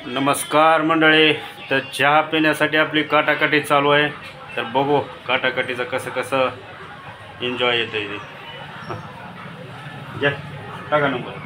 नमस्कार मंडळी. तर चहा पिण्यासाठी आपली काटाकाटी चालू आहे. तर बघू काटाकाटीचं कसं कसं एन्जॉय येतं इथे. घ्या टाका नंबर.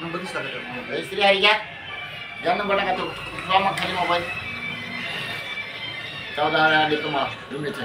नंबर दिसला का? स्त्री आहे घ्या नंबर टाका तो मग खाली मोबाईल 14 आले तुम्हाला तुम्हीच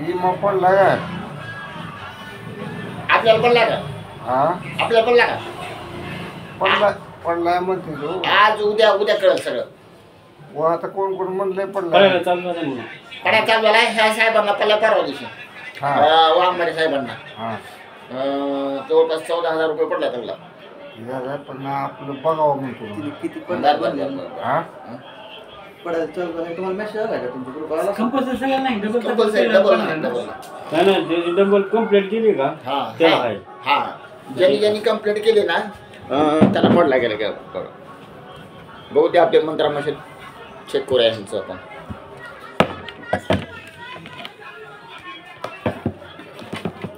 ही मग पडला का? आपल्याला पडला का? हा आपल्याला पडला का? पडलाय म्हणते तो. आज उद्या कळलं सगळं. व आता कोण कोण म्हणलंय पडला. कळायला चालू झालं म्हणून. कडा चालू झाला ह्या साहेबांना पडला परवा दिवशी हा वाघमारे साहेबांना हा जवळपास 14,000 रुपये पडला त्याला. झालं पण आपलं बघावं म्हणतो. किती हा पडायला चालू झालं तुम्हाला मेसेज आला का तुमच्या ग्रुपला? कंपल्सरी सगळं नाही. Compulsory double नाही ना त्याची डबल कंप्लीट केली का त्याला आहे. हा ज्यांनी कंप्लेंट केली ना त्याला पडला गेला का बघू ते आपल्या मंत्रामध्ये चेक करूया ह्यांचं आपण.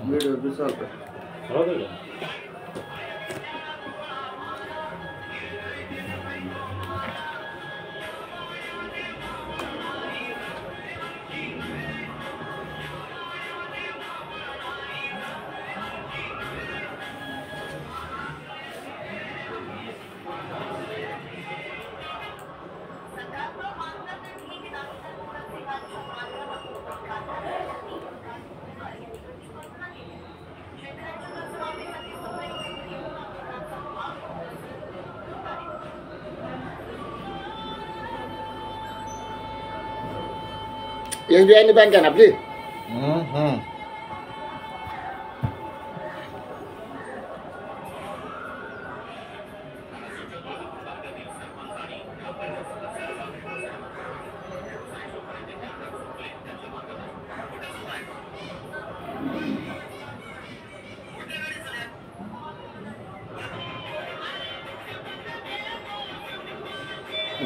व्हिडिओ बी चालतो. हो का? SBI बँक आहे ना आपली.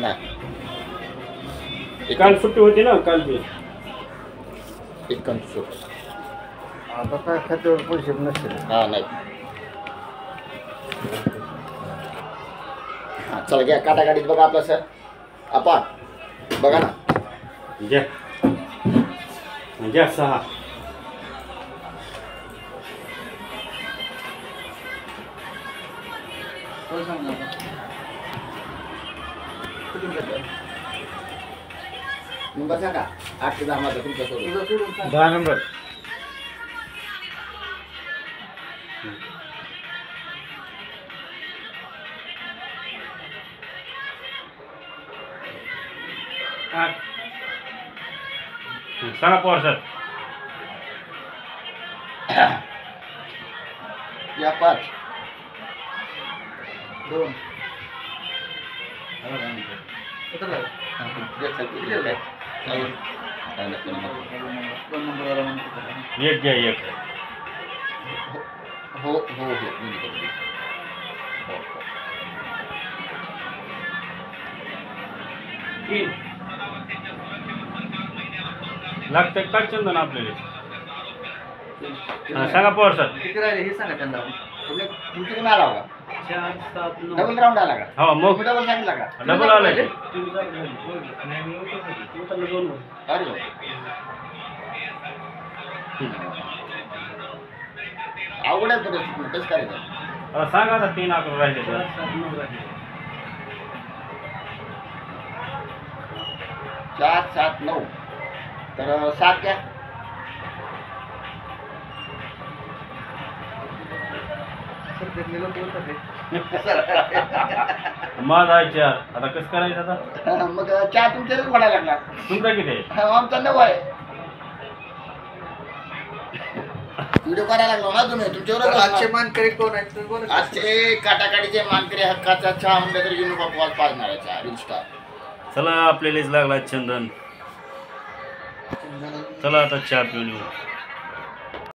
नाही काल सुट्टी होती ना काल बी. एक कंट्रोल आता काय खात्यावर पैसे नसतील. हा नाही हा चला घ्या काटाकाटीत बघा आपला सर आपण बघा ना. घ्या घ्या 6. कोण सांगणार? नंबर सांगा 8 ते 10 माझा तुमच्यासोबत. तुझं सोडून सांग. 10 नंबर. सांगा पवार सर. या 5 2 किती लागलं? दोन नंबर आला म्हणून. एक घ्या एक. हो हो हो मी करतो. लागतं का चंदन आपल्याला? सांगा पवार सर. किती राहिले हे सांगा त्यांना. तुमची कोण आला होता? 4 7 9 डबल राऊंड आला का? हो मग डबल सांगितला का? डबल आलाय. अरे अवघड आहे परिस्थिती कसं करायचं आता सांगा आता 3 आकडे राहिले तर 4 7 9 तर 7 घ्या सध्यातले लोक बोलतात ते. माझा आहे 4. आता कसं करायचं आता मग 4 तुमच्याच पडायला लागला तुमचा किती आहे? आमचा 9 आहे व्हिडिओ करायला लागलो ना तुम्ही तर तुमच्यावर आजचे मानकरी कोण आहेत तुम्ही बोला. आजचे काटाकाटीचे मानकरी हक्काचा चहा म्हणलं तरी युनिक अपवाद पाजणार आहे चहा रिस्टार चला आपल्यालाच लागला चंदन. चला आता चहा पिऊन येऊ.